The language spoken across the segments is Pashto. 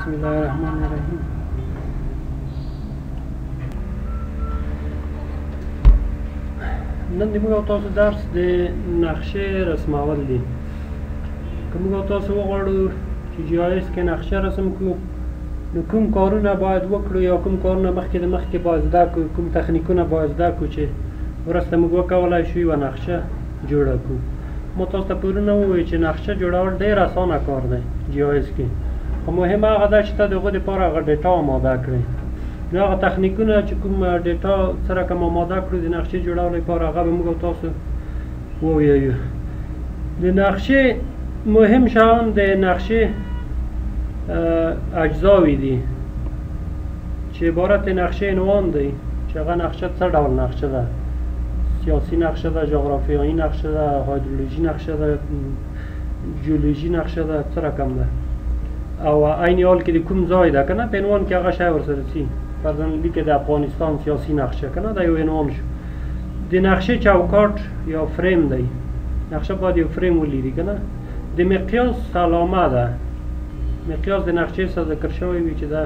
بسم الله الرحمن الرحیم. نن د موږ او تاسو درس د نقشې رسمول دي. که موږ او تاسو وغواړو چې جی آی ایس کې نقشه رسم کړو، نو کوم کارونه باید وکړو یا کوم کارونه مخکې د مخکې باید زده کړو، کوم تخنیکونه باید زده کړو چې وروسته موږ وکولی شو یوه نقشه جوړه کړو. ما تاسو ته پرونه ووایو چې نقشه جوړول ډېر اسانه کار دی جی آی ایس کې، خو مهم هغه ده چې ته د هغو دپاره هغه ډیټا آماده کړې. نو هغه تخنیکونه چې کوم ډیټا سره کوم آماده کړو د نقشې جوړولو لپاره، هغه به موږ او تاسو ووایو. د نقشې مهم شیان د نقشې اجزاوې دي چې عبارت نقشې عنوان دی، چې هغه نقشه څه ډول نقشه ده، سیاسی نقشه ده، جغرافیایي نقشه ده، هایدرولوژي نقشه ده، جیولوژي نقشه ده، څه رقم ده، او عین حال کې د کوم ځای ده که نه، په عنوان کې هغه شی ورسره ځي. فرضاً لیکې د افغانستان سیاسي نقشه که نه، دا یو عنوان شو. د نقشې چوکاټ یا فریم دی، نقشه باید یو فریم ولري که نه. د مقیاس علامه ده، مقیاس د نقشې سره ذکر شوی وي چې دا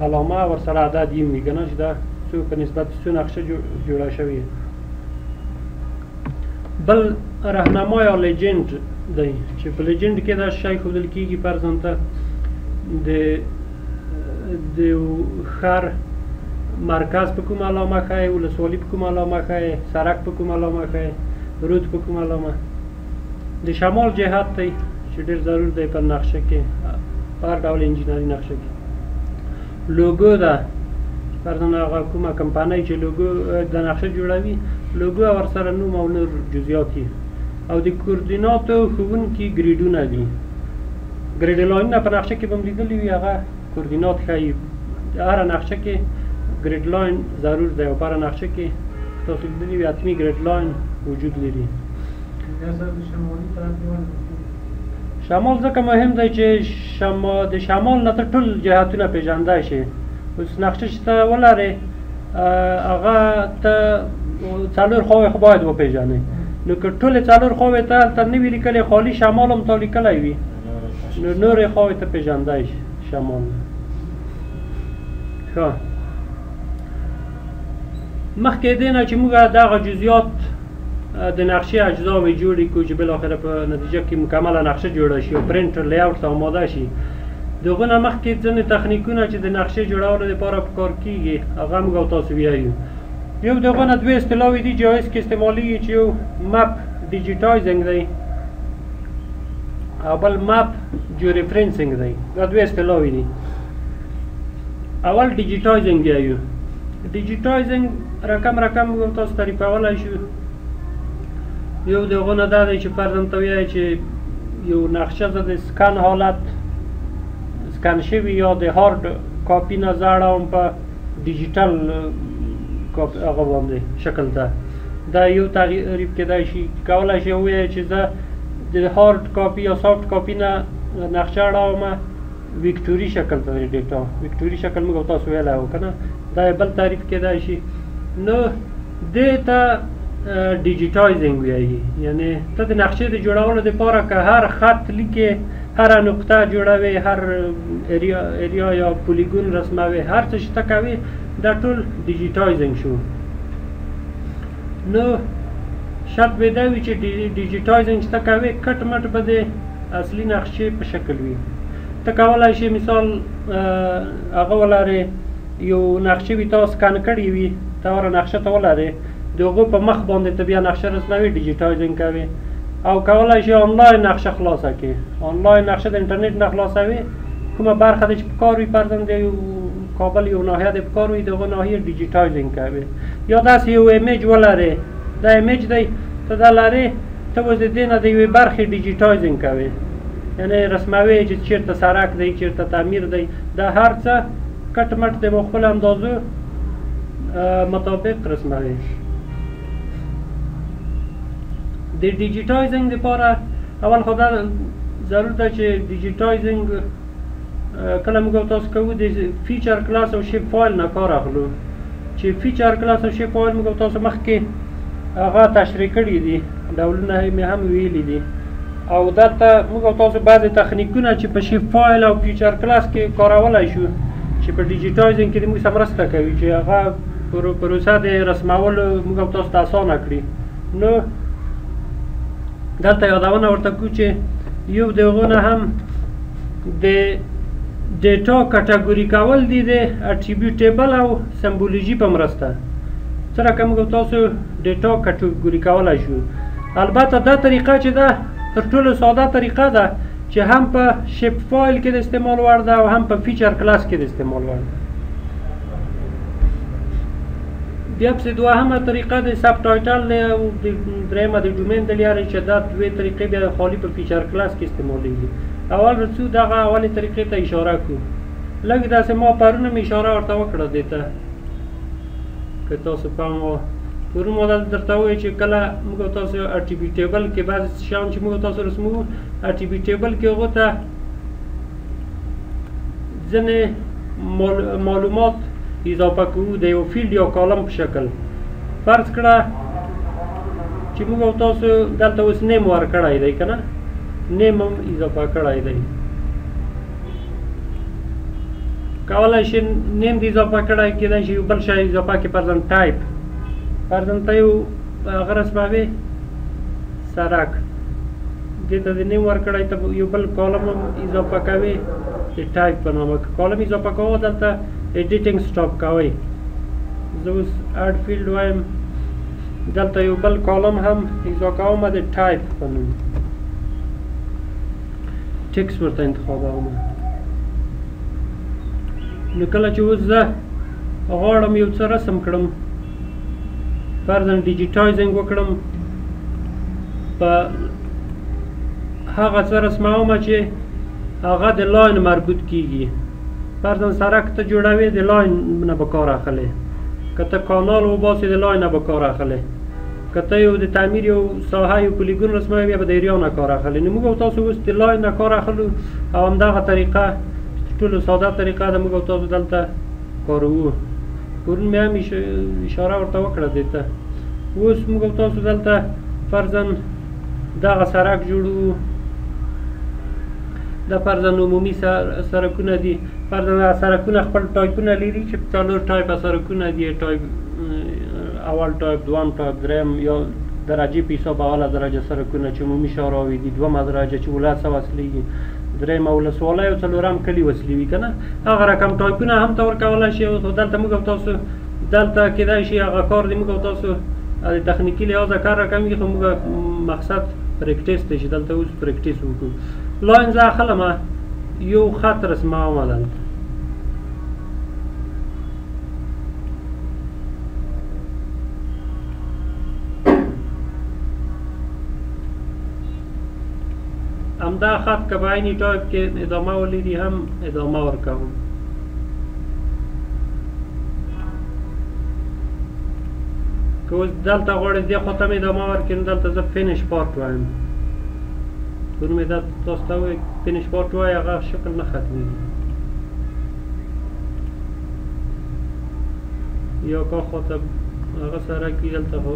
علامه ورسره عدد یم وي که نه، چې دا څو په نسبت څو نقشه جوړه شوې. بل رهنما یا لیجنډ دی، چې په لیجنډ کې دا شی ښودل کېږي فرضاً ته د ښار مرکز په کوم علامه ښایي، ولسوالي په کوم علامه ښایي، سړک په کوم علامه ښایي، رود په کوم علامه. د شمال جهت دی چې ډېر ضرور دی په نقشه کې، په هر ډول انجینري نقشه کې. لوګو ده، فرضاً هغه کومه کمپنۍ چې لوګو د نقشه جوړوي، لوګو ورسره نوم او نور جزئیات یې. او د کوردیناتو ښوونکي ګریډونه دي. ګریډ لاینونه په نقشه کې به هم لیدلي وي، هغه کوردینات ښایي. هره نقشه کې ګریډ لاین ضرور دی، او په هره نقشه کې تاسو لیدلي وي حتمي ګریډ لاین وجود لري. شمال ځکه مهم دی چې د شمال نه ته ټول جهتونه پېژندی شي. اوس نقشه چې ته ولرې، هغه ته څلور خواوې خو باید وپېژنې. نو که ټولې څلور خواوې ته هلته نه وي لیکلې، خالي شمال هم تا لیکلی وي، نو نورې خواوې ته پېژندی شي شمال. ښه، مخکې دې نه چې موږ دغه جزئیات د نقشې اجزاوې جوړې کړو چې بالاخره په نتیجه کې مکمله نقشه جوړه شي او پرنټ لیاوټ ته آماده شي، د هغو نه مخکې ځینې تخنیکونه چې د نقشې جوړولو لپاره په کار کېږي، هغه موږ او تاسو ویایو. یو د هغو نه دوې اصطلاحې دي جی آی ایس کې استعمالېږي، چې یو مپ ډیجیټایزنګ دی او بل مپ جیوریفرنسنګ دی. دا دوې اصطلاحې دي. اول ډیجیټایزنګ ویایو. ډیجیټایزنګ رقم موږ او تاسو تعریفولی شو. یو د هغو نه دا دی چې فرضاً ته ویایي چې یو نقشه زه د سکن حالت سکن شوي یا د هارد کاپي نه زه اړوم په ډیجیټل هغه باندې شکل ته. دا یو تعریف کېدای شي. کولی شي ووایي چې زه د هارد کاپي یا سافت کاپي نه نقشه اړومه ویکټوري شکل ته، ډیټا ویکټوري شکل موږ او تاسو ویلی وو که نه، دا بل تعریف کېدای شي. نو دې ته ډیجیټایزنګ وایي، یعنې ته د نقشې د جوړولو دپاره که هر خط لیکې، هره نقطه جوړوې، هر ایریا یا پولیګون رسموې، هر څه چې ته کوې، دا ټول ډیجیټایزنګ شو. نو شرط به دا وي چې ډیجیټایزنګ چې ته کوې، کټ مټ به د اصلي نقشې په شکل وي. ته کولی شې مثال هغه ولرې، یو نقشې وي تا سکن کړې وي، ته هغه نقشه ته ولرې، د هغو په مخ باندې ته بیا نقشه رسموي، ډیجیټایزنګ کوي. او کولی شي آنلاین نقشه خلاصه کړي، آنلاین نقشه د انټرنیټ نه خلاصوي، کومه برخه دی چې په کار وي، فرضاً د یو کابل یو ناحیه دی په کار وي، د هغو ناحیې ډیجیټایزنګ کوي. یا داسې یو ایمیج ولرې، دا ایمیج دی ته دا لرې، ته اوس د دې نه د یوې برخې ډیجیټایزنګ کوي، یعنې رسموي چې چېرته سړک دی، چېرته تعمیر دی، دا هر څه کټ مټ د خپلو اندازو مطابق رسموي. د ډیجیټایزنګ لپاره اول خو دا ضرور ده چې ډیجیټایزنګ کله موږ او تاسو کوو د فیچر کلاس او شیپ فایل نه کار اخلو، چې فیچر کلاس او شیپ فایل موږ او تاسو مخکې هغه تشریح کړي دي، ډولونه یې هم ویلي دي. او دلته موږ او تاسو بعضې تخنیکونه چې په شیپ فایل او فیچر کلاس کې کارولی شو چې په ډیجیټایزینګ کې د موږ سره مرسته کوي چې هغه پروسه د رسمولو موږ او تاسو ته اسانه کړي. نو دلته یادونه ورته کوو چې یو د هغو نه هم د ډیټا کټګوري کول دي د اټریبیوټیبل او سمبولوژي په مرسته. څه رقم موږ تاسو ډیټا کټګوري کولی شو. البته دا طریقه چې ده تر ټولو ساده طریقه ده چې هم په شیپ فایل کې د استعمال وړ ده او هم په فیچر کلاس کې د استعمال وړ ده. بیا پسې دوهمه طریقه د سب ټایټل دی او درېیمه د ډومین د لارې چې دا دوې طریقې بیا خالي په فیچر کلاس کې استعمالیږي. اول رسو دغه اولې طریقې ته اشاره کړو. لږ داسې ما پرون هم اشاره ورته وکړه دې ته که تاسو پام و پرون ما درته ووایي چې کله موږ تاسو اټریبیوټیبل کې بعضې شیان چې موږ تاسو رسموو اټریبیوټیبل کې هغو ته ځینې معلومات اضافه کوو د یو فیلډ یا کالم په شکل. فرض کړه چې موږ او تاسو دلته اوس نیم ورکړی دی که نه، نیم هم اضافه کړی دی. کولی شي نیم د اضافه کړی کېدای شي یو بل شی اضافه کړي، فرضاً ټایپ، فرضاً ته یو هغه رسموې سرک، دې ته د نیم ورکړی ته یو بل کالم هم اضافه کوې د ټایپ په نامه. کالم اضافه کوو دلته ایډیټینګ سټاپ کوئ. زه اوس اډ فیلډ وایم، دلته یو بل کالم هم اضافه کوم د ټایپ په نوم، ټکس ورته انتخابوم. نو کله چې اوس زه غواړم یو څه رسم کړم، فرضاً ډیجیټایزینګ وکړم، په هغه څه رسموم چې هغه د لاین مربوط کیږي. فرضاً سرک ته جوړوې د لاین نه به کار اخلې، که ته کانال وباسې د لاین نه به کار اخلې، که ته یو د تعمیر یو ساحه یو پولیګون رسموې بیا به د ایریا نه کار اخلې. نو موږ او تاسو اوس د لاین نه کار اخلو او همدغه طریقه ټولو ساده طریقه ده موږ او تاسو دلته کاروو. پرون مې هم اشاره ورته وکړه دې ته. اوس موږ او تاسو دلته فرضاً دغه سرک جوړوو، دا فرضاً عمومي سرکونه دي. فرضاً سرکونه خپل ټایپونه لري چې 4 ټایپه سرکونه دي، ټایپ اول ټایپ، دوم ټایپ، درېیم یا درجې په حساب اوله درجه سرکونه چې عمومي شاراوي دي، دومه درجه چې ولسه وصلېږي، درېیمه ولسوالۍ او څلورم کلي وصلې وي که نه. هغه رقم ټایپونه هم ته ورکولی شي. خو دلته موږ او تاسو دلته کېدای شي هغه کار دی موږ او تاسو د تخنیکي لحاظه کار راکوي، خو موږ مقصد پریکټیس دی چې دلته اوس پریکټیس وکړو. لاین زه اخلمه، یو خط رسمومه دلته، همدا خط که به عین ټایپ کې ادامه ولري هم ادامه ورکوم. که اوس دلته غواړئ دې خوا ته مې ادامه ورکړي نو دلته زه فینش پارټ وایم. پرون مې دا تاسو ته ووایي فینش پارټ وایي، هغه شکل نه ختمېږي. یا کا خوا ته هغه سرک وي دلته خو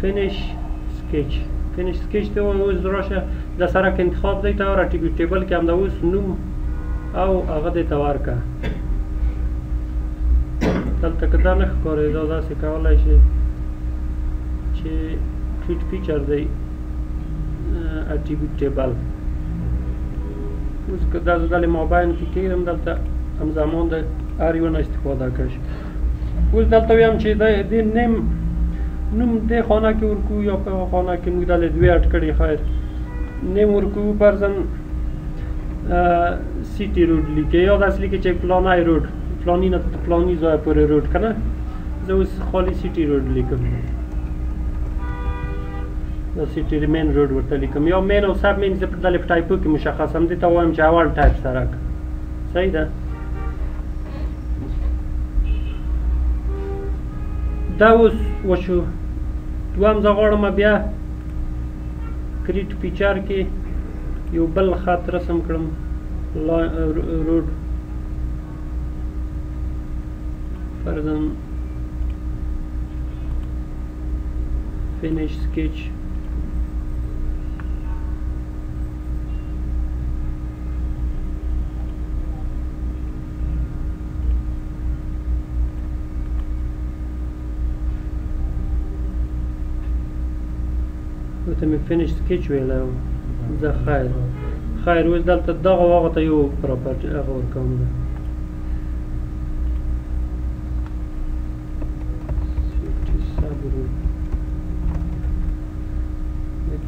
فینش سکیچ، فینش سکیچ ته وایي. اوس راشه د سرک انتخاب دی ته ور اټریبیوټیبل کې همدا اوس نوم او هغه دی ته ورکړه. دلته که دا نه ښکارېده داسې کولی شي چې ټریټ فیچر دی اټریبیوټیبل. اوس که دا زه دلې مابین کې کېږدم دلته همزمان د هر یو نه استفاده کړی. اوس دلته ویم چې د نوم دې خانه کې ورکوو یا په هغه خانه کې موږ دلې دوې اډ کړي، خیر نیم ورکوو. فرضاً سیټي روډ لیکې یا داسې لیکې چې فلانی روډ، فلانی نه فلانی ځای پورې روډ که نه. زه اوس خالي سیټي روډ لیکم، دا سیټي مین روډ ورته لیکم. یا مین او سب مین زه دلې په ټایپو کې مشخص هم دې ته وایم چې اول ټایپ سرک. صحیح ده. دا اوس وشو. دوهم زه غواړم بیا کریټ فیچر کې یو بل خط رسم کړم، روډ فرضاً finish sketch. ته مې فینش سکیچ ویلی و زه خیر اوس دلته دغه هغه ته یو پراپرټي هغه ورکوم ده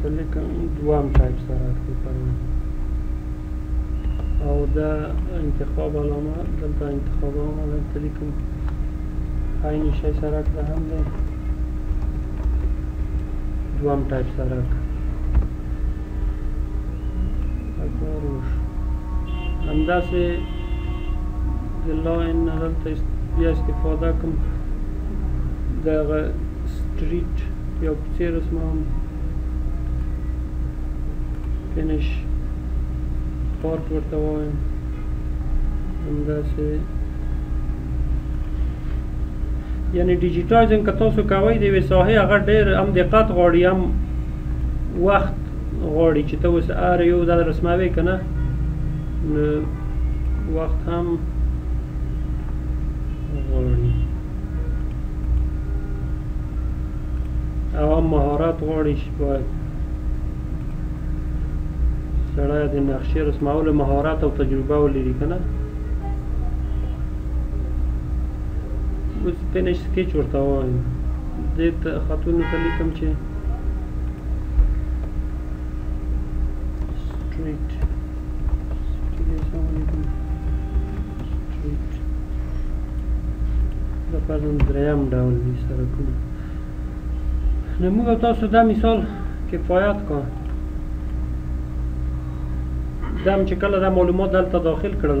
دلته لیکم دوام ټایپ سره اخلي او دا انتخاب علامه دلته انتخاب علامه دلته لیکم عین شی سره کړه هم دی دوام ټایپ سره همداسې د لاین نه دلته بیا استفاده کوم د هغه سټریټ یا کوڅې رسموم فینش پارک ورته وایم همداسې یعنی ډیجیټایزینګ که تاسو کوئ د یوې ساحې هغه ډېر هم دقت غواړي هم وخت غواړي چې ته اوس هر یو ځل رسموې که نه نو وخت هم غواړي او هم مهارت غواړي چې باید سړی د نقشې رسمولو مهارت او تجربه ولري که نه اوس فینش سکیچ ورته وایم دې خطونو ته لیکم چې سټریټ دا فرضاً دریم ډول دي سرکونه نو موږ او تاسو دا مثال کفایت کا دا هم چې کله دا معلومات دلته داخل کړل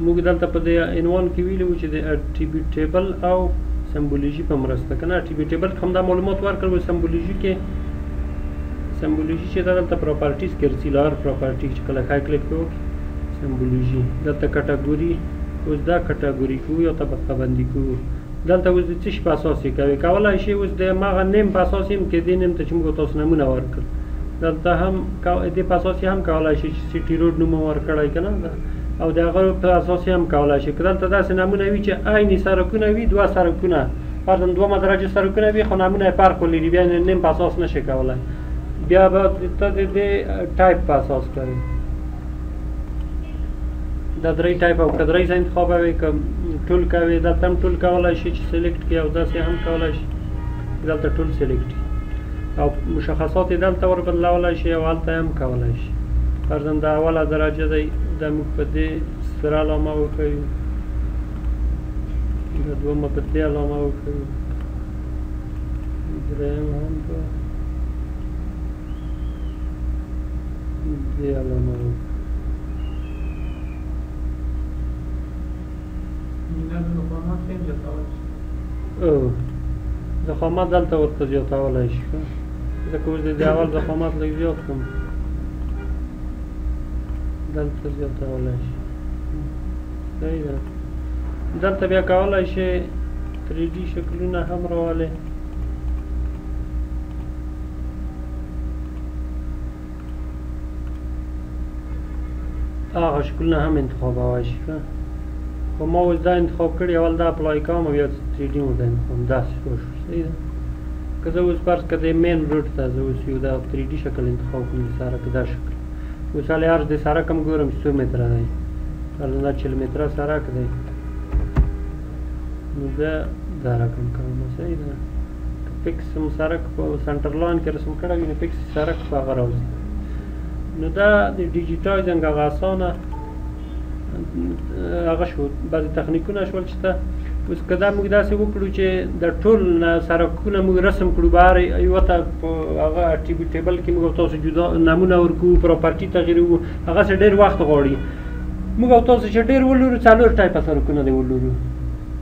موږ دلته په دې عنوان کې ویلي وو چې د اټریبیوټیبل او سمبولوژي په مرسته که نه اټریبیوټیبل هم دا معلومات ورکړل و سمبولوژي کې سمبولوژي چې دا دلته پراپرټیز کې رسي له هر پراپرټي چې کله ښای کلیک پرې وکړي سمبولوژي دلته کټګوري اوس دا کټګوري کوو یا طبقه بندي کوو دلته اوس د څه شي په اساس یې کوي کولی شي اوس د هماغه نیم په اساس یې کې دې نیم ته چې موږ تاسو نمونه ورکړل دلته هم دې په اساس یې هم کولی شي چې سیټي روډ نوم ورکړی که نه او د هغه په اساس یې هم کولی شي که دلته داسې نمونه وي چې عیني سرکونه وي دوه سرکونه فرضاً دوه مدرجه سرکونه وي خو نمونه یې فرق ولري بیا نیم په اساس نشي کولی بیا به ته د دې ټایپ په اساس کوي دا درې ټایپ او که درې ځای انتخابوي که ټول کوي دلته هم ټول کولی شي چې سلیکټ کړي او داسې هم کولی شي دلته ټول سلیکټ کړي او مشخصات یې دلته وربدلولی شي او هلته هم کولی شي فرضاً د اوله درجه دی دا موږ په دې سره علامه وښیو د دویمه په دې علامه وښیو درېیمه هم په دې علامه وښیو ضخامت دلته ورته زیاتولی شي ځکه اوس د اول ضخامت لږ زیات کړم دلته زیاتولی شي صحیح ده دلته بیا کولی شي 3D شکلونه هم راولئ هغه شکلونه هم انتخابولی شي خو ما اوس دا انتخاب کړي اول دا اپلای کوم او بیا 3D مو دا انتخاب داسې شو صحیح ده که زه اوس فرض که د مین روډ ته زه اوس یو دا 3D شکل انتخاب کوم د سرک دا شکل اوس حالی عرض د سرک هم ګورم چې 100 متره دی فرضاً دا 40 متره سرک دی نو زه دا رقم کوم صحیح ده که فکس هم سرک په سنټر لاین کې رسم کړی وي نو فکس سرک په هغه راوځي نو دا د ډیجیټایزینګ هغه اسانه هغه شو بعضې تخنیکونه شول چې ته اوس که دا موږ داسې وکړو چې د ټول سرکونه موږ رسم کړو بهر یوه ته په هغه اټریبیوټیبل کې موږ تاسو جدا نمونه ورکوو پراپرټي تغیروو هغسې ډېر وخت غواړي موږ او تاسو چې ډېر ولرو 4 ټایپه سرکونه دې ولرو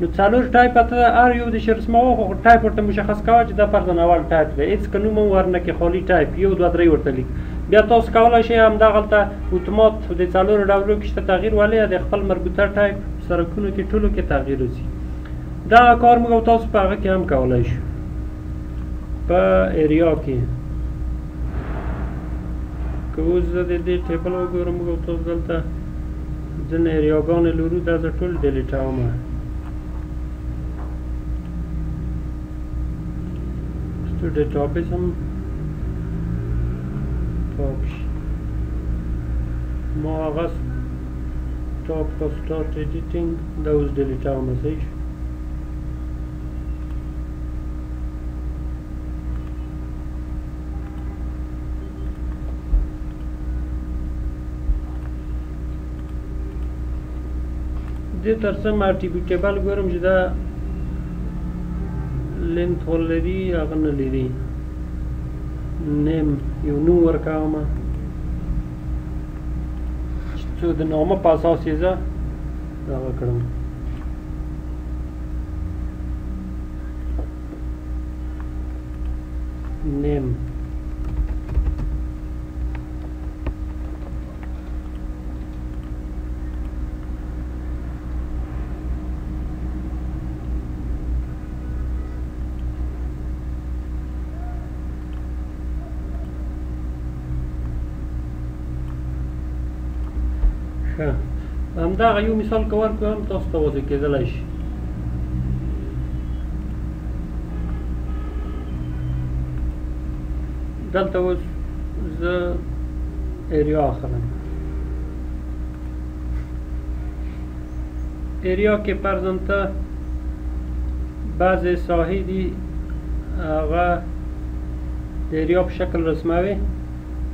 نو 4 ټایپه ته هر یو د چې رسموو خو ټایپ ورته مشخص کوه چې دا فرضاً اول ټایپ دی هېڅ که نوم هم ورنکړې خالي ټایپ 1 2 3 ورته لیک بیا تاسو کولی شئ همدغلته اتومات د 4 ډولو کې شته تغییر ولې د خپل مربوطه ټایپ سرکونو کې ټولو کې تغییر وځي دا کار موږ او تاسو په هغه کې هم کولی شو په ایریا کې که اوس زه د دې ټیبل وګورم موږ تاسو دلته ځینې ایریاګانې لرو دا زه ټول ډیلیټوم تو ډیټابیس هم پاک شي ما هغه stop for start editing دا اوس ډیلیټوم صحیح شو دې تر څه ما ټیبل ګورم چې دا لینت ولري هغه نه لري نیم یو نوم ورکوم چې د نامه په اساس یې زه دغه کړم نیم همدغه یو مثال که ورکړم تاسو ته وضع کېدلی شي دلته اوس زه ایریا اخلم ایریا کې فرضاً ته بعضې ساحې دي هغه د ایریا په شکل رسموي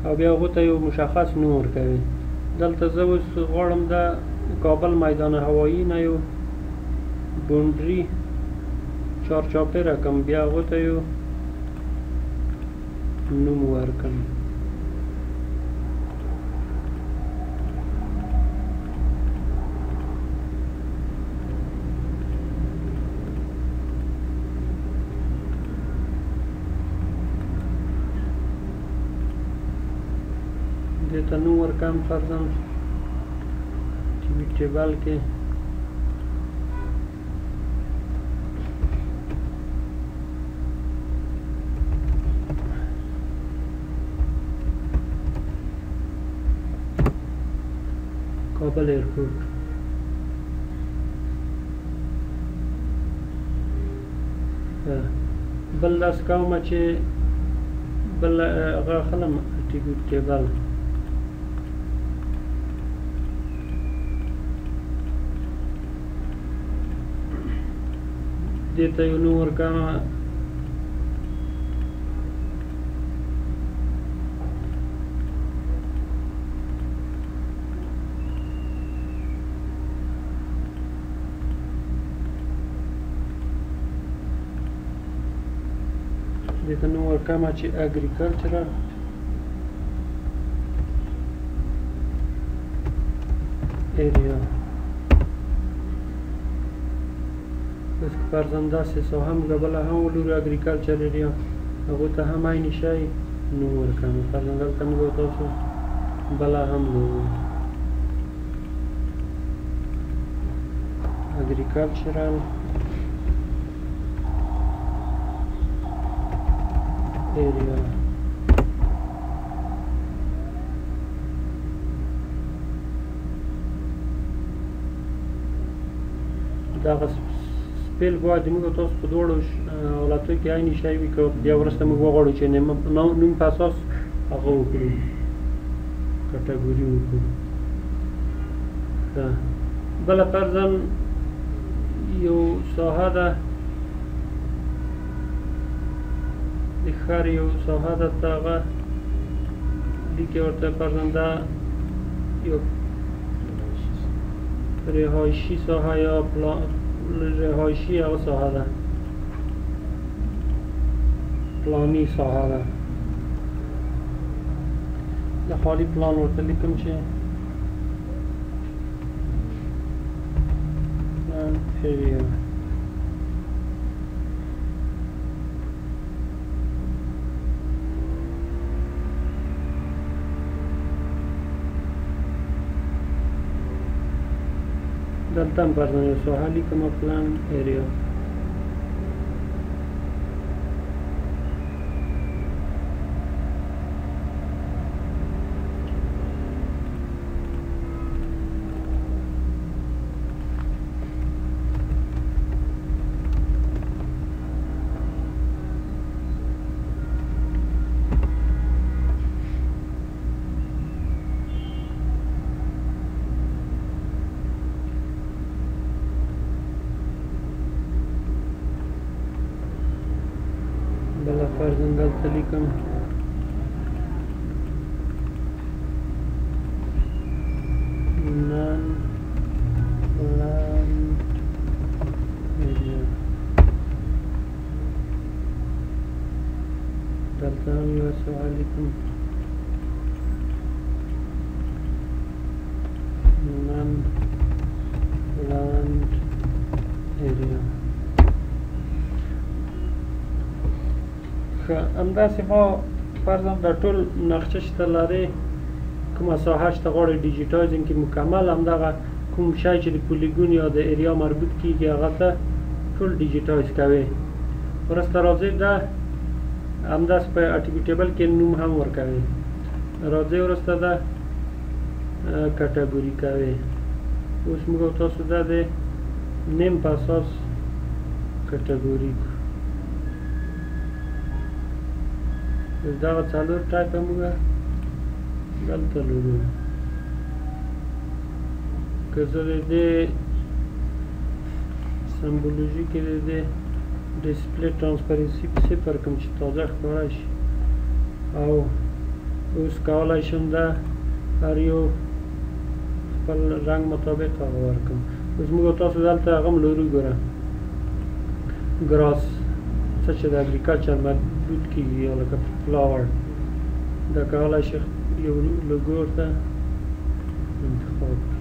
او بیا هغو ته یو مشخص نوم ورکوي دلته زه اوس غواړم د کابل میدان هوایی نه یو بونډري چارچاپېره کړم بیا هغو ته یو نوم ورکړم دې ته نوم ورکړم فرضاً ټیبل کې کابل ایرپورټ بل داسې کومه چې بل هغه اخلم ټیبل دې ته یو نوم ورکړم دې ته نوم ورکړم چې اګریکلچرل ایریا بس که فرضاً داسې ساحه موږ بله هم ولرو اګریکلچر ایریا هغو ته هم عین شی نوم ورکړم فرضاً دلته موږ تاسو بله هم لرو اګریکلچرل ایریا دغه سپیل باید موږ تاسو په دواړو حالتو کې عین شی وي که بیا وروسته موږ وغواړو چې نوم په اساس هغه وکړو کټګوري وکړو بله فرضاً یو ساحه ده د ښار یو ساحه ده ته هغه لیکې ورته فرضاً دا یو رهایشي ساحه یا رهایشي هغه ساحه ده پلانی ساحه ده د خالي پلان ورته لیکم چې پلان ایریا دلته هم فرضاً یو ساحه لیکم پلان ایریا دلته لیکم نن land area دلته هم یو سوال لیکم نن land area همداسې ما فرضاً دا ټول نقشه چې ته لرې کومه ساحه چې ته غواړې ډیجیټایزینګ کې مکمل همدغه کوم شی چې د پولیګون یا د ایریا مربوط کېږي هغه ته ټول ډیجیټایز کوې وروسته راځې دا همداسې په اټریبیوټیبل کې نوم هم ورکوې راځې وروسته دا کټګوري کوې اوس موږ او تاسو دا د نیم په اساس کټګوري دغه څلور ټایپه موږ دلته لرو که زه د دې سمبولوژي کې د دې ډسپلی ټرانسپرنسي په صفر کړم چې تازه ښکاره شي او اوس کولی شم دا هر یو خپل رنګ مطابق هغه ورکړم اوس موږ تاسو دلته هغه هم لرو ګوره ګراس څه چې د اګریکلچر مربوط کېږي یا لکه فلاور دا کولی شي یو لوګو ورته انتخاب کړي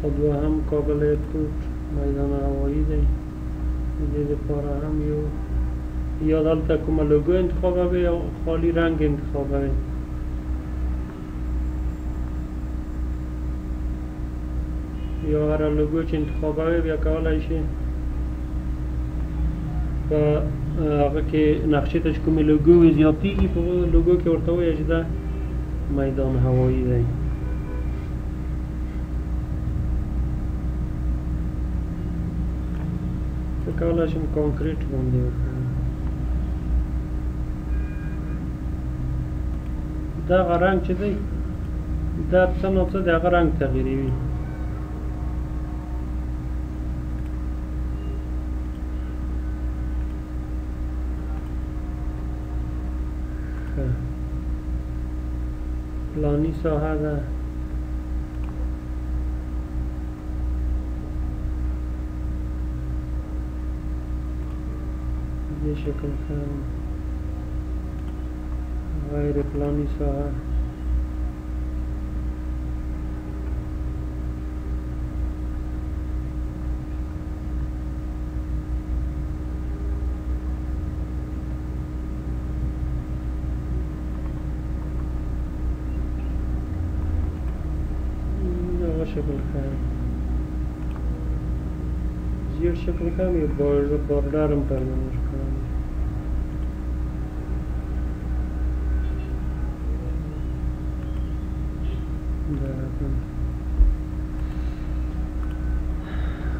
خو دوهم کابل ایرپورټ میدان هوایي دی د دې دپاره هم یو یا دلته کومه لوګو انتخابوي یا خالي رنګ انتخابوي یا هره لوګو چې انتخابوي بیا کولی شي په هغه کې نقشې ته چې کومې لوګو وي زیاتېږي په لوګو کې ورته ووایه چې دا میدان هوایي دی زه کولی شم کانکریټ باندې وکړم دغه رنګ چې دی دا څه نه څه د هغه رنګ تغییروي پلانی ساحه ده دې شکل ښه غیر پلانی ساحه شکل خواهد زیر شکل کنم یا باردارم پرمانش کنم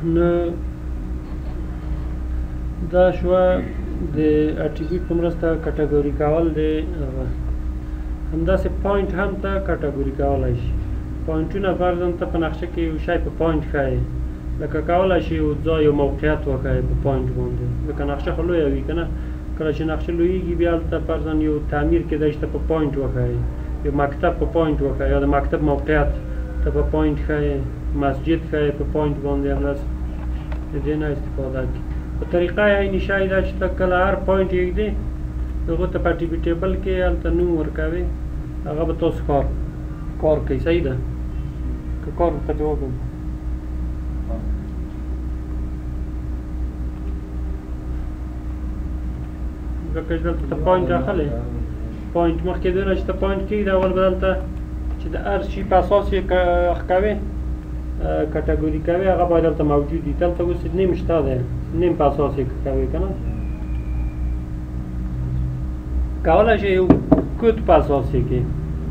نه دا شوه د اټریبیوټ په مرسته کټګوري کول دی همداسې پوینټ هم ته کټګوري کولی شي پوینټونه فرضاً ته په نقشه کې یو شی په پوینټ ښایي لکه کولی شي یو ځای یو موقعیت وښایي په پوینټ باندې لکه نقشه خو لویه وي که نه کله چې نقشه لویېږي بیا هلته فرضاً یو تعمیر کېدی چې ته په پوینټ وښایي یو مکتب په پوینټ وښایي یا د مکتب موقعیت ته په پوینټ ښایي مسجد ښایي په پوینټ باندې همداسې د دې نه استفاده کړي په طریقه عیني شی ده چې ته کله هر پوینټ یږدې هغو ته په ټیبل کې هلته نوم ورکوې هغه به تاسو کار کوي صحیح ده که کار ورته جواب ځکه چې دلته ته پوینټ راخلی پوینټ مخکې دونه چې ته پوینټ کېږدې اول به دلته چې د هر شي په اساس یې کوې کټګوري کوې هغه باید دلته موجود وي دلته اوس نیم شته دی نیم په اساس یې کوې که نه کولی شې یو کود په اساس یې کړې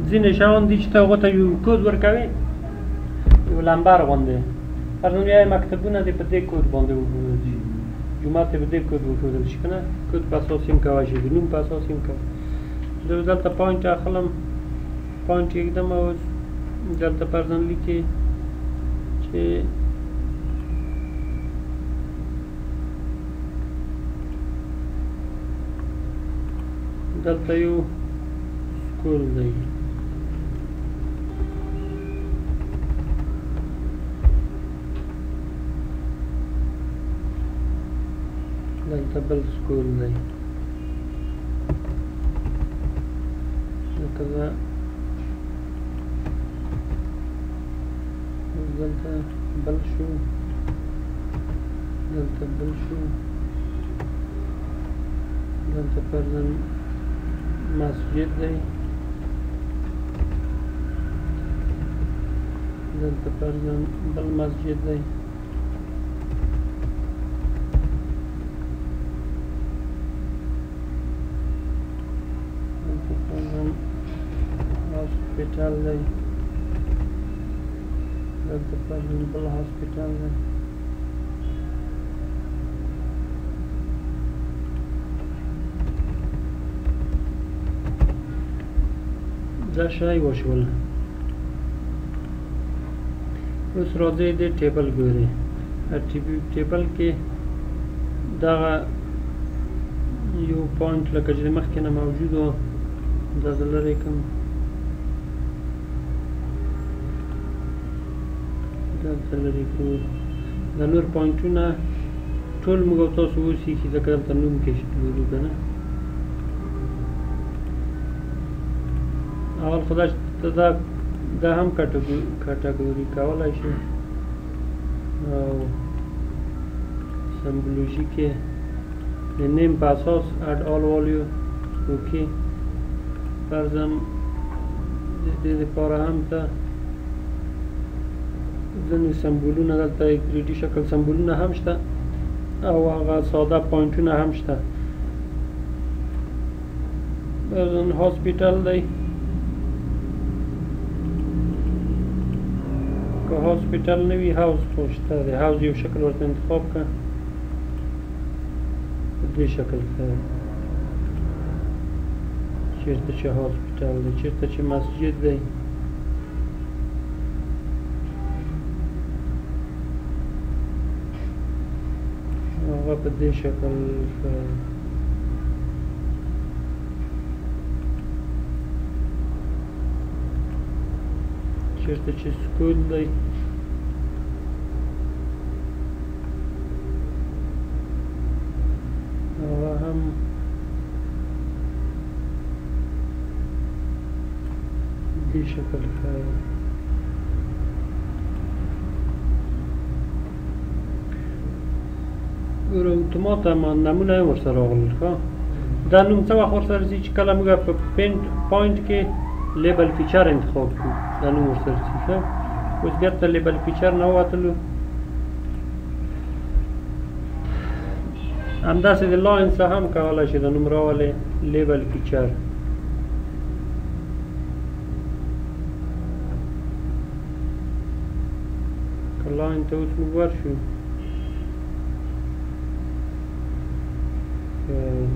ځینې شیان دي چې ته هغو ته یو کود ورکوې یو لمبر غوندې فرضاً بیا مکتبونه دې په دې کود باندې وښودل شي جومات یې په دې کود وښودل شي که نه کود په اساس یې هم کولی شي د نوم په اساس یې هم کولی زه اوس دلته پوینټ اخلم پوینټ یږدم او دلته فرضاً لیکې چې دلته یو سکول دی دلته بل سکول دی لکه دا دلته بل شو دلته بل شو دلته فرضاً مسجد دی دلته فرضاً بل مسجد دی دلته فرضاً هاسپیټل دی دلته فرضاً بل هاسپیټل دی دا شی وشول اوس راځئ د ټیبل ګورئ ټیبل کې دغه یو پوینټ لکه چې مخکې نه موجود و دا زه لرې کړم دلته لرې کړو دا نور پوینټونه ټول موږ او تاسو اوس ایښي ځکه دلته نوم کې لرو که نه اول خو دا هم کټګوري کولی شي او سمبولوژي کې د نیم په اساس اډ آل والیو اوکې فرضاً د دې دپاره هم ته ځینې سمبولونه دلته ګریډي شکل سمبولونه هم شته او هغه ساده پوینټونه هم شته فرضاً هاسپیټل دی که هاسپیټل نه وي هاوس خو شته دی هاوس یو شکل ورته انتخاب کړه په دې شکل ښه چېرته چې هاسپیټل دی چېرته چې مسجد دی هغه په دې شکل ښه چېرته چې سکول دی هغه هم دې شکل ښه ګوره اتومات نمونه یې ورسره راغلل ښه دا نوم څه وخت ورسره ځي چې کله موږ په پوینټ کې لیبل فیچر انتخاب کړو دا نوم ورسره ځي ښه اوس بیرته لیبل فیچر نه ووتلو همداسې د لاین څخه هم کولی شي د نوم راولې لیبل فیچر که لاین ته اوس موږ ورشو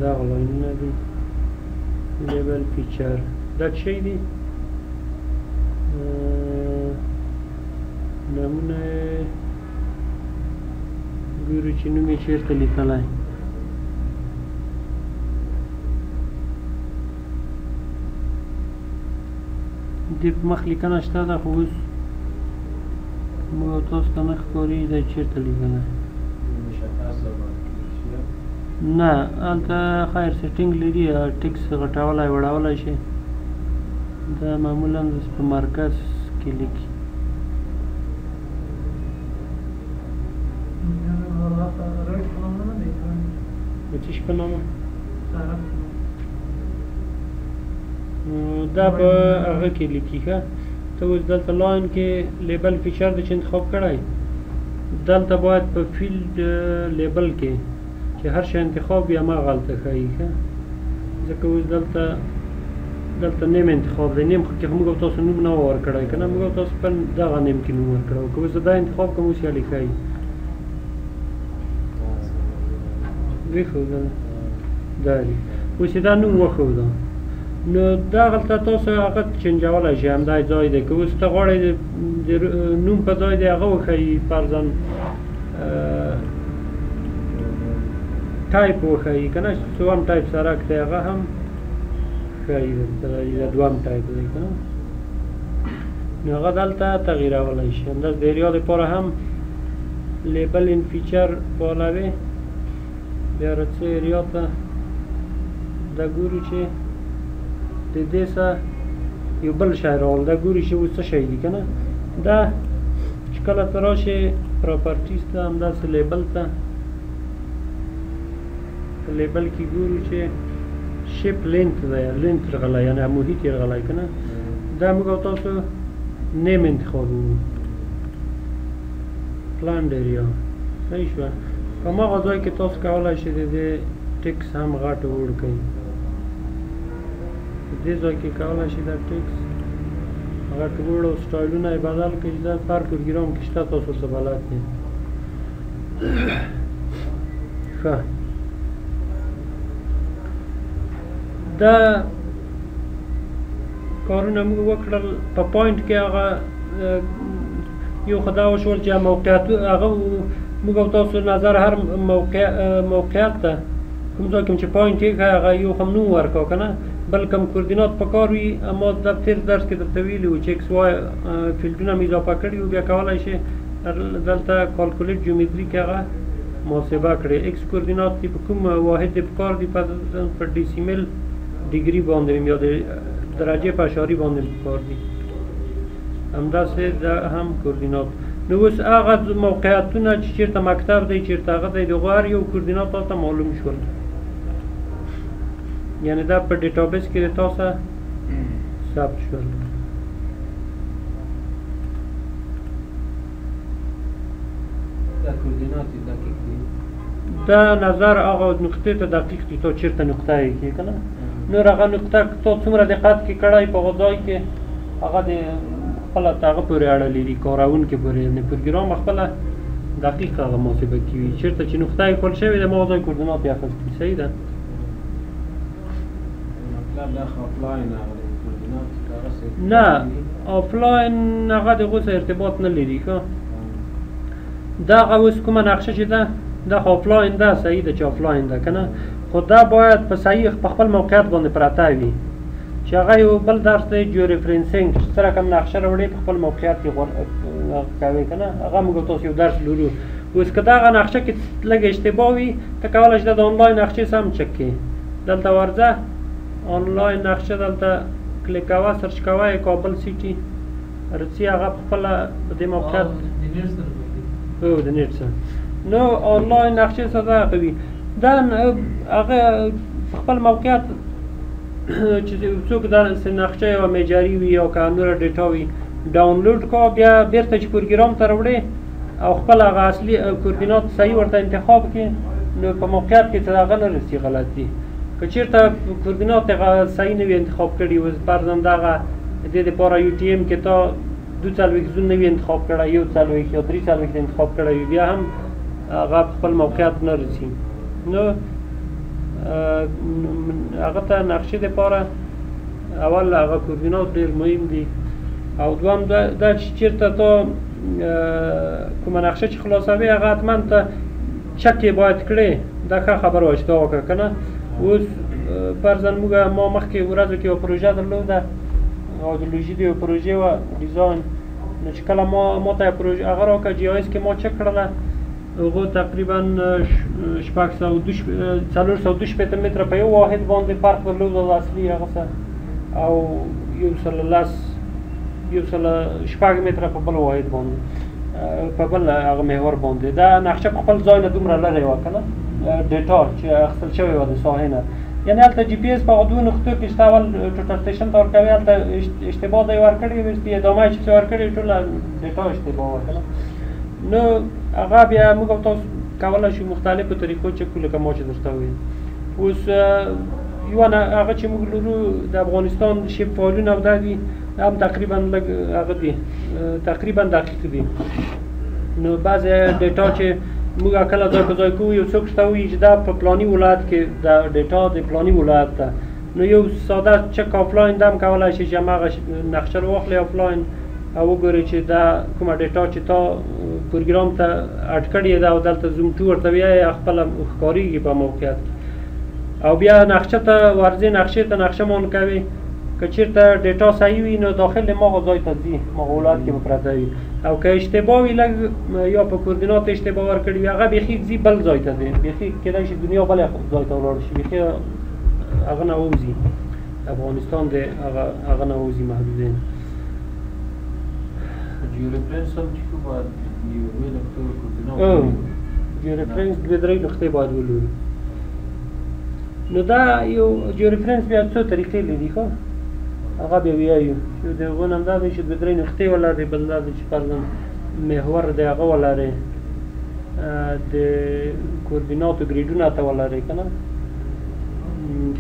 دغه لاینونه دي لیبل فیچر دا څه شی دی نمونه ګورو چې نوم یې چېرته لیکلی دې په مخ لیکنه شته ده خو اوس موږ او تاسو ته نه ښکاري دا چېرته لیکلی نه هلته خیر سیټینګ لري ټکس غټولی وړولی شي دا معمولا په مرکز کې لیکي د څه شي په نامه دا په هغه کې لیکي ښه ته اوس دلته لاین کې لیبل فیچر د چې انتخاب کړی دلته باید په فیلډ لیبل کې چې هر شی انتخاب وي هماغه هلته ښایي ښه ځکه اوس دلته نیم انتخاب دی نیم کې خو موږ او تاسو نوم نه و ورکړی که نه موږ او تاسو په دغه نیم کې نوم ورکړی و که اوس دا انتخاب کوم اوس یې ښایي وښوده دا دی اوس یې دا نوم وښوده نو دغلته تاسو هغه چینجولی شئ همدا ځای دی که اوس ته غواړئ د نوم په ځای دی هغه وښایي فرضاً ټایپ وښایي که نه څوم ټایپ سرک دی هغه هم ښایي درته د دویم ټایپ دی که نه نو هغه دلته تغییرولی شي همداسې د ایریا دپاره هم لیبل ان فیچر فعالوي بیا راځئ ایریا ته دا ګورو چې د دې څخه یو بل شی راغلی دا ګوري چې اوس څه شی دي که نه دا چې کله ته راشې پراپرټیز ته همداسې لیبل ته په لیبل کې ګورو چې شیپ لینت دی لینت راغلی یعنې محیط یې راغلی که نه دا موږ او تاسو نیم انتخابوو پلانډ ایریا صحیح شوه په هماغه ځای کې تاسو کولی شئ د دې ټکس هم غټ وړ کړئ په دې ځای کې کولی شئ دا ټکس غټ وړ او سټایلونه یې بدل کړئ چې دا هر پروګرام کې شته تاسو ورته بلد یې ښه دا کارونه موږ وکړل په پوینټ کې هغه یو خو دا وشول چې موقعیت هغه موږ او تاسو نظر هر موقعیت ته کوم ځای کوم چې پوینټ یې ښه هغه یو هم نوم ورکړو که نه بل کوم کوردینات په کار وي اما دا تېر درس کې درته ویلي وو چې ایکس وای فیلډونه مې اضافه کړي وو بیا کولی شي دلته کالکولیټ جیومتري کې هغه محاسبه کړي ایکس کوردینات دي په کوم واحد دې په کار دي په ډیسیمل ډیګري باندې یا د درجې په اشاري باندې په کار دي همداسې دا هم کوردینات نو اوس هغه موقعیتونه چې چېرته مکتب دی چېرته هغه دی د هغو هر یو کوردینات تاسو معلوم شول یعنی دا په ډیټابیس کې د تاسو ثبت شول دا کوردینات دقیق دي دا نظر هغه نقطې ته دقیق دي تا چېرته نقطه یې کې که نه نور هغه نقطه تا څومره دقت کې کړی په هغه ځای کې هغه د خپله هغه پورې اړه لري کاروونکي پورې یعنې پروګرام خپله دقیق هغه محاسبه کوي چېرته چې نقطه یې کول شوې ده هماغه ځای کوردینات یې اخیستي صحیح ده نه آفلاین هغه د هغو سره ارتباط نه لري که دا هغه اوس کومه نقشه چې ده دا خو آفلاین ده صحیح ده چې آفلاین ده که نه خو دا باید په صحیح په خپل موقعیت باندې پرته وي چې هغه یو بل درس دی جیو ریفرنسینګ چې څه رقم نقشه راوړې په خپل موقعیت کې کوې که نه هغه موږ تاسو یو درس لرو اوس که دغه نقشه کې لږ اشتباه وي ته کولی شې د آنلاین نقشې سم چک کړې دلته ورځه آنلاین نقشه دلته کلیک کوه سرچ کوه کابل سیټي رسي هغه په خپله په دې موقعیت هو د نیټ سره نو آنلاین نقشې سره دغه وي دا هغه په خپل موقعیت چې څوک داسې نقشه یوه میجري وي او که نوره ډیټا وي ډاونلوډ کړه بیا بیرته چې پروګرام ته راوړې او خپل هغه اصلي کوردینات صحیح ورته انتخاب کړې نو په موقعیت کې څه هغه نه رسي غلط دي که چېرته کوردینات هغه صحیح نه وي انتخاب کړي اوس فرضاً دغه د دې دپاره یو ټي ایم کې تا 42 زون نه وي انتخاب کړی 41 یا 43 انتخاب کړی وي بیا هم هغه په خپل موقعیت نه رسي نو هغه ته نقشې دپاره اول هغه کوردینات ډېر مهم دي او دوم دا چې چېرته تا کومه نقشه چې خلاصوي هغه حتما ته چک یې باید کړې دا ښه خبره وه چې تا وکړه که نه اوس فرضاً موږ ما مخکې ورځو کې یوه پروژه درلوده ایدیولوژي د یوه پروژې وه ډیزاین نو چې کله ما ته یوه پروژه هغه راکړه جی آی ایس کې ما چک کړله هغو تقریبا 412 متره په یو واحد باندې فرق درلود د اصلي هغه سره او 116 متره په بل واحد باندې په بل هغه محور باندې دا نقشه په خپل ځای نه دومره لرې وه که نه ډیټا چې اخیستل شوې وه د ساحې نه یعنې هلته جي پي ایس په هغه دوو نقطو کې شته اول ټوټل سټیشن ته ورکوي هلته اشتباه ځای ورکړې وي په ادامه یې چې څه ورکړې ټوله ډیټا اشتباه وه که نه نو هغه بیا موږ او تاسو کولی شو مختلفو طریقو چک کړو لکه ما چې درته وویل اوس یوه هغه چې موږ لرو د افغانستان شیپ فایلونه او دا دي هم تقریبا لږ هغه دي تقریبا دقیق دي نو بعضې ډیټا چې موږ کله ځای په ځای کوو یو څوک شته وایي چې دا په پلاني ولایت کې د ډیټا د پلاني ولایت ده نو یو ساده چک آفلاین دا هم کولی شي چې هماغه نقشه رو واخلې آفلاین او وګورئ چې دا کومه ډیټا چې تا پروګرام ته اډ کړې ده او دلته زوم ټو ورته ویایې خپله ښکارېږي په موقعیت کې او بیا نقشه ته ورځې نقشې ته نقشه مون کوي که چېرته ډیټا صحیح وي نو داخل مغه ځای ته ځي مغه ولایت کې به پرته وي او که اشتباه وي لږ یا په کوردینات اشتباه ورکړي وي هغه بیخي ځي بل ځای ته ځي بیخي کیدای شي دنیا بل ځای ته ولاړ شي بیخي هغه نه ووځي افغانستان د هغه نه ووځي محدودین جیورفرنس هم چې کوم باید یو دوه نقطې کوردینات جیورفرنس دوه درې نقطې باید ولولو نو دا یو جیورفرنس بیا څو طریقې لري ښه هغه بیا وایو چې د هغو نه همدا دی چې دوه درې نقطې ولري بل دا دی چې فرضاً محور د هغه ولري د کوردیناتو ګریډونه ته ولري که نه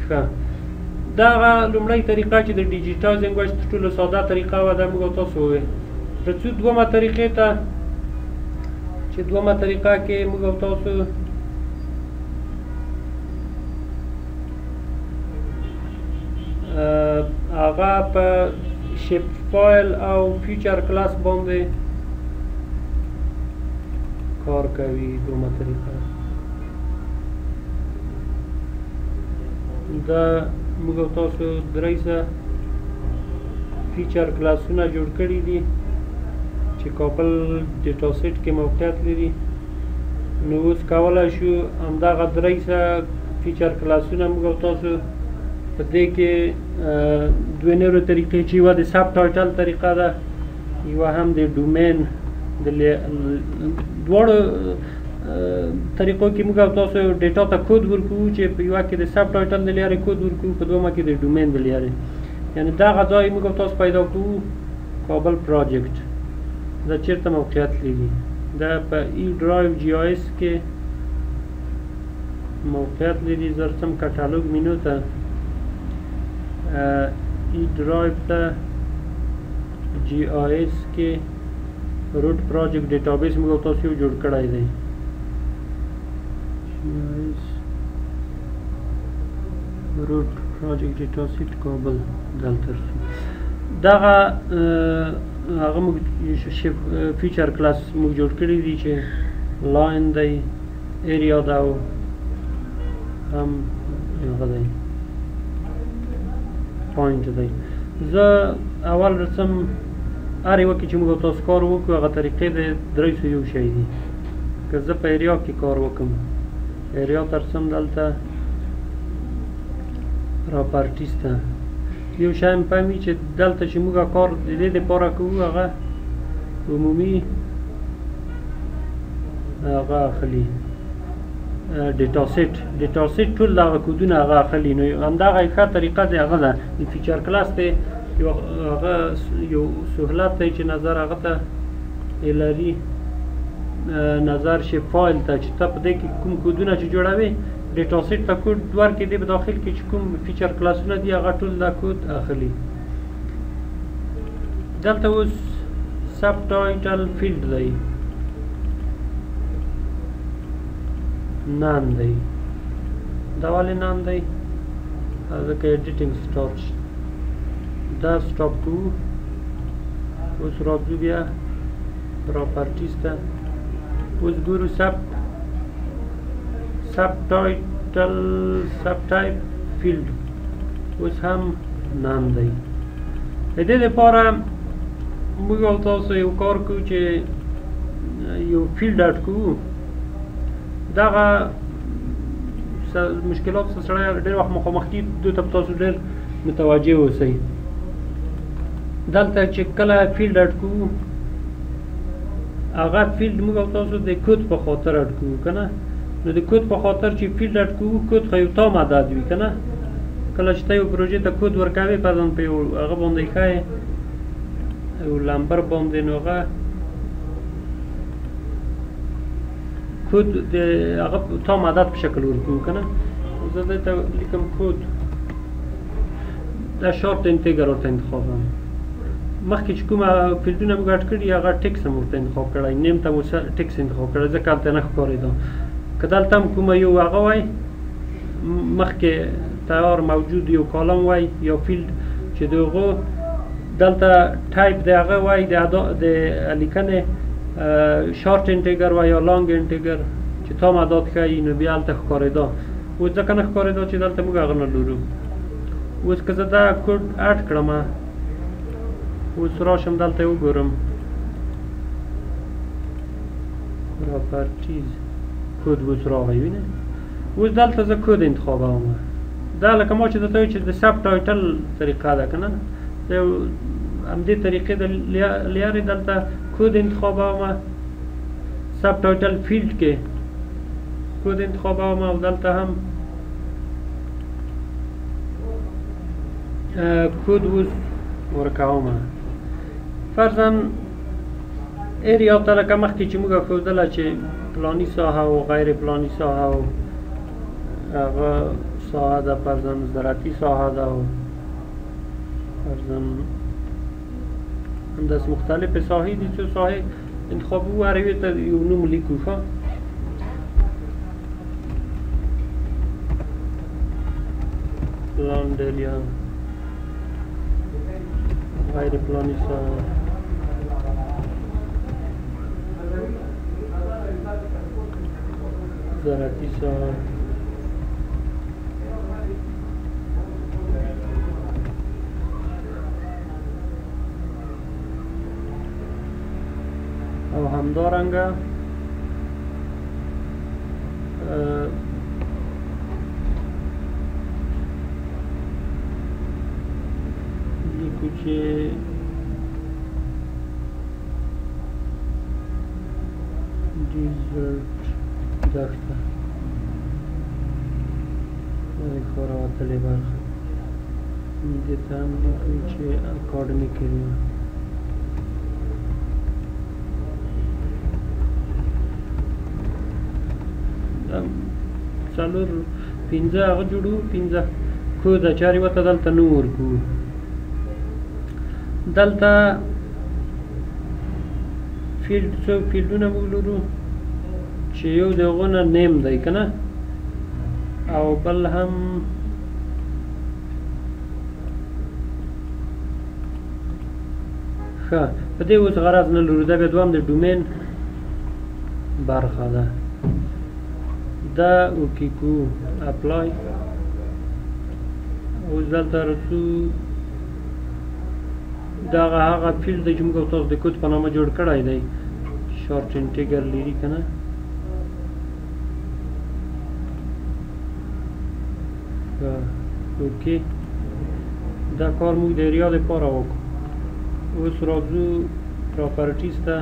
ښه دغه لومړۍ طریقه چې د ډیجیټایزینګ وایي تر ټولو ساده طریقه وه دا موږ او تاسو ووایو رسو دومه طریقې ته چې دومه طریقه کې موږ او تاسو هغه په شیپ فایل او فیچر کلاس باندې کار کوي دومه طریقه دا موږ او تاسو درې څه فیچر کلاسونه جوړ کړي دي چې کابل ډیټا سیټ کې موقعیت لري نو اوس کولی شو همدغه درې څه فیچر کلاسونه موږ او تاسو په دې کې دوه نورې طریقې چې یوه د سب ټایټل طریقه ده یوه هم د ډومین د دواړو طریقو کې موږ او تاسو ډیټا ته کود ورکوو چې په یوه کې د سب ټایټل د لارې کود ورکوو په دومه کې د ډومین د لارې یعنې دغه ځای موږ او تاسو پیدا کوو کابل پروجیکټ دا چیرته موقعیت لري دا په ای ډرایو جی آی اس کې موقعیت لري زه رسم کټالوګ مینو ته ای ډرایو ته جی آی اس کې روټ پروجیکټ ډیټابیس موږ او تاسو یو جوړ کړی دی روټ پروجیکټ ډیټا سیټ کابل دلته دغه هغه موږ فیچر کلاس موږ جوړ کړی دی چې لاین دی ایریا دا هم هغه دی پوینټ دی زه اول رسم هر یوه کې چې موږ تاسو کار وکړو هغه طریقې د درې سوه یو شی دي که زه په ایریا کې کار وکړم ایریا ته رسم دلته پراپرټیز ته یو شی هم فهمي چې دلته چې موږ کار د دې دپاره کوو هغه عمومي هغه اخلي ډیټا سیټ ټول دغه کودونه هغه اخلي نو همدغه ښه طریقه دی هغه ده د فیچر کلاس دی هغه یو سهولت دی چې نظر هغه ته لري نظر شي فایل ته چې ته په دې کې کوم کودونه چې جوړوي ډیټا سیټ ته کود ورکړي دی په داخل کې چې کوم فیچر کلاسونه دي هغه ټول دا کود اخلي دلته اوس سب ټایټل فیلډ دی نان دی دا ولې نان دی ځکه ایډیټینګ سټارټ دا سټاپ کوو اوس راځو بیا پراپرټیز ته اوس ګورو سب ټایټل سب ټایپ فیلډ اوس هم نان دی د دې لپاره موږ او تاسو یو کار کوو چې یو فیلډ اډ کوو دغه مشکلات سره ډېر وخت مخامخ کېږي دوی ته تاسو ډېر متوجه اوسئ دلته چې کله فیلډ اډ کوو هغه فیلډ موږ او تاسو د کود په خاطر اډ کوو که نه نو د کود په خاطر چې فیلډ اډ کوو کود خو یو تام عدد وي که نه کله چې ته یو پروژې ته کود ورکوې فرضاً په یو هغه باندې ښایې یو لمبر باندې نو هغه کود د هغه تام عدد په شکل ورکوو که نه زه دلته لیکم کود دا شارټ انټیګر ورته انتخابوم مخکې چې کومه فیلډونه موږ اډ کړي هغه ټکس هم ورته انتخاب کړی نیم ته مو ټکس انتخاب کړی ځکه هلته نه ښکارېده که دلته هم کومه یو هغه وای مخکې تیار موجود یو کالم وای یا فیلډ چې د هغو دلته ټایپ د هغه وای د لیکنې شارټ انټیګر وای یا لانګ انټیګر چې تام عدد ښایي نو بیا هلته ښکارېده اوس ځکه نه ښکارېده چې دلته موږ هغه نه لرو. اوس که زه دا کوډ اډ کړم، اوس راشم دلته یې وګورم پراپرټیز کود اوس راغی. وینئ اوس دلته زه کود انتخابوم. دا لکه ما چې درته وایي چې د سب ټایټل طریقه ده که نه، زه همدې طریقې د لیارې دلته کود انتخابوم، سب ټایټل فیلډ کې کود انتخابوم او دلته هم کود اوس ورکوم. فرضاً ایریا ته لکه مخکې چې موږ ښودله چې پلاني ساحه او غیر پلاني ساحه او هغه ساحه ده، فرضاً زراعتي ساحه ده او فرضاً همداسې مختلفې ساحې دي. څو ساحې انتخابوو، هر یوې ته یو نوم لیکو. ښه پلانډ ایریا، غیر پلاني ساحه، زراعتي ساحه، او همدارنګه لیکو چې ډیزرټ دښته خورا وتلې برخه، دې ته هم لیکو چې اکاډمیک ایریا. څلور پنځه هغه جوړو، پنځه کود اچاري ورته دلته نوم ورکوو. دلته فیلډ څو فیلډونه موږ لرو چې یو د هغو نه نیم دی که نه، او بل هم ښه په دې اوس غرض نه لرو. دا بیا دوهم د ډومین برخه ده. دا اوکې کو اپلای. اوس دلته رسو دغه هغه فیلډ دی چې موږ تاسو د کود په نامه جوړ کړی دی، شارټ انټیګر لري که نه. اوکې دا کار موږ د ایریا دپاره وکړو. اوس راځو پراپرټیز ته.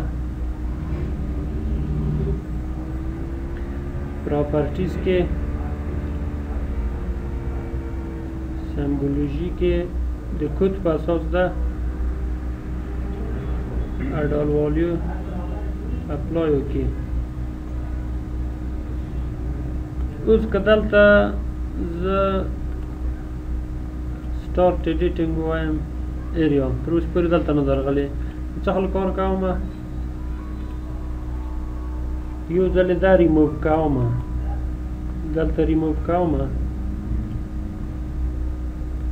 پراپرټیز کې سمبولوژي کې د کود په اساس ده اډال والیو اپلای وکړي. اوس که دلته زه سټارټ ایډیټینګ ووایم ایریا، تر اوسه پورې دلته نه ده راغلې. څه حال کار کوم، یو ځل یې دا ریموو کوم، دلته ریموو کوم،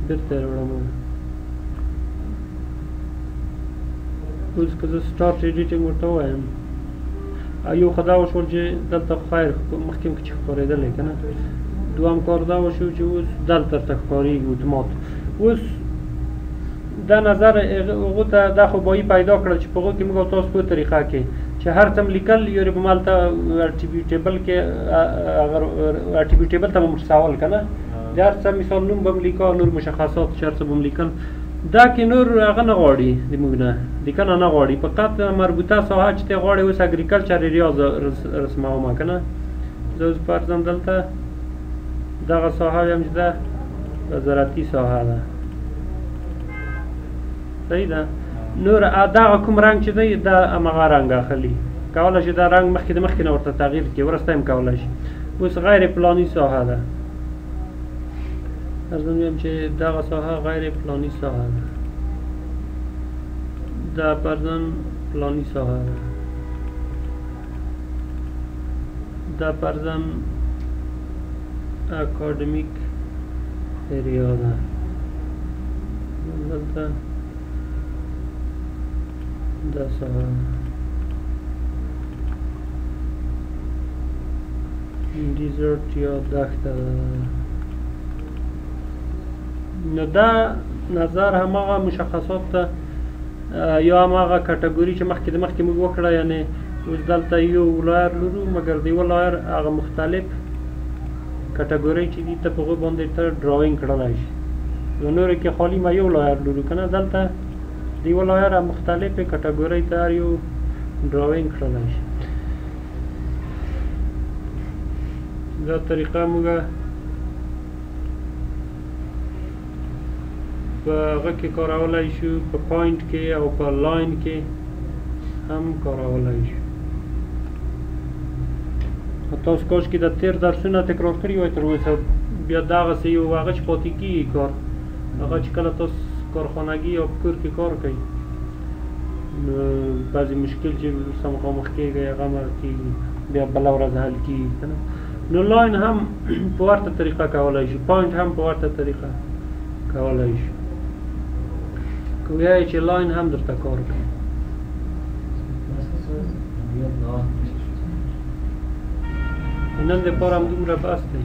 بېرته یې راوړم. اوس که زه سټارټ ایډیټینګ ورته ووایم، یو خو دا وشول چې دلته خیر مخکې هم چې ښکارېدلی که نه. دوهم کار دا وشو چې اوس دلته ته ښکارېږي اتومات. اوس دا نظر هغو ته دا خوبایي پیدا کړه چې په هغو کې موږ او تاسو په طریقه کې چې هر څه لیکل یورې به مالته اټریبیوټیبل کې اټریبیوټیبل ته به مرسول که نه، د هر څه مثال نوم به م لیکه، نور مشخصات چې هر څه به م لیکل. دا کې نور هغه نه غواړي، د موږ نه لیکنه نه غواړي، فقط مربوطه ساحه چې ته غواړې. اوس اګریکلچر ایریا رسموم که نه. زه اوس فرضاً دلته دغه ساحه ویم چې ده زراعتي ساحه ده، صحیح ده. نور دغه کوم رنګ چې دی دا همغه رنګ اخلي، کولی شي دا رنګ مخکې د مخکې نه ورته تغییر کړي، وروسته هم کولی شي. اوس غیر پلاني ساحه ده، ارزم ویم چې دغه ساحه غیر پلاني ساحه ده، دا فرضاً پلاني ساحه ده، دا فرضاً اکاډمیک ایریا ده. دلته دا ساحه ډیزرټ یا دښته ده. نو دا نظر هماغه مشخصات ته یا هماغه کټګوري چې مخکې موږ وکړه، یعنی اوس دلته یو لایر لرو مګر د یو لایر هغه مختلف کټګوري چې دي ته په هغو باندې ته ډراینګ کړلی شي. نو نورو کې خالي ما یو لایر لرو که نه، دلته د یو لایر مختلفې کټګورۍ ته هر یو ډراینګ کړلی شي. دا طریقه موږ په هغه کې کارولی شو، په پوینټ کې او په لاین کې هم کارولی شو. تاسو کاش کې د تیر درسونه تکرار کړي وای تر اوسه، بیا دغسې یو هغه چې پاتې کېږي کار، هغه چې کله تاسو کارخانګي یا په کور کې کار کوئ نو بعضې مشکل چې سره مخامخ کېږئ هغه هم کېږي، بیا بله ورځ حل کېږي که نه. نو لاین هم په ورته طریقه کولی شو، پوینټ هم په ورته طریقه کولی شو. که ویایئ چې لاین هم درته کار کوي. نن دپاره هم دومره بس دی.